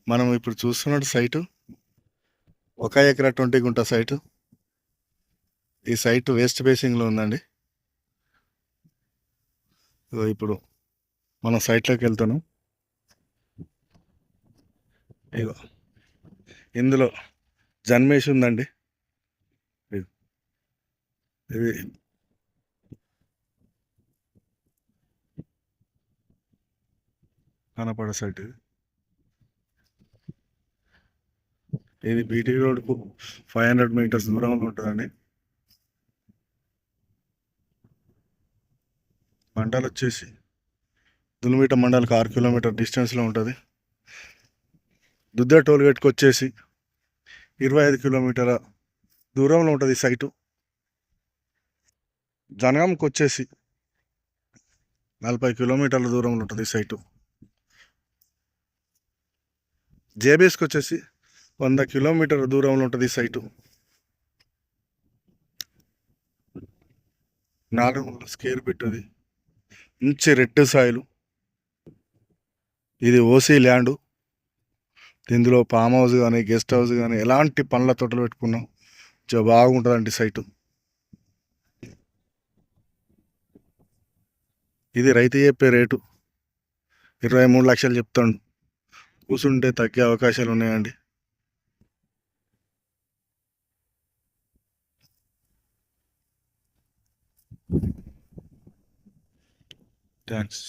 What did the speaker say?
మనం ఇప్పుడు చూస్తున్న సైటు 1 ఎకరా 20 గుంట సైటు. ఈ సైట్ వేస్ట్ బేసింగ్లో ఉందండి. ఇప్పుడు మనం సైట్లోకి వెళ్తున్నాం. ఇగో ఇందులో జన్మేసి ఉందండి. ఇది కనపడ సైట్. ఇది బీటీ రోడ్కు 500 మీటర్స్ దూరంలో ఉంటుందండి. మండల్ వచ్చేసి దుల్మిట మండల్కి 6 కిలోమీటర్ డిస్టెన్స్లో ఉంటుంది. దుద్ద టోల్గేట్కి వచ్చేసి 25 కిలోమీటర్ల దూరంలో ఉంటుంది ఈ సైటు. జనగాంకి వచ్చేసి 40 కిలోమీటర్ల దూరంలో ఉంటుంది ఈ సైటు. జేబీఎస్కి వచ్చేసి 100 కిలోమీటర్ల దూరంలో ఉంటుంది ఈ సైటు. 400 స్క్వేర్ ఫీట్ అది. మంచి రెడ్ సాయిలు. ఇది ఓసీ ల్యాండు. ఇందులో ఫామ్ హౌస్ కానీ గెస్ట్ హౌస్ కానీ ఎలాంటి పండ్ల తోటలు పెట్టుకున్నాం బాగుంటుందండి సైటు. ఇది రైతు చెప్పే రేటు 23 లక్షలు చెప్తాడు. కూర్చుంటే తగ్గే అవకాశాలు ఉన్నాయండి. థ్యాంక్స్.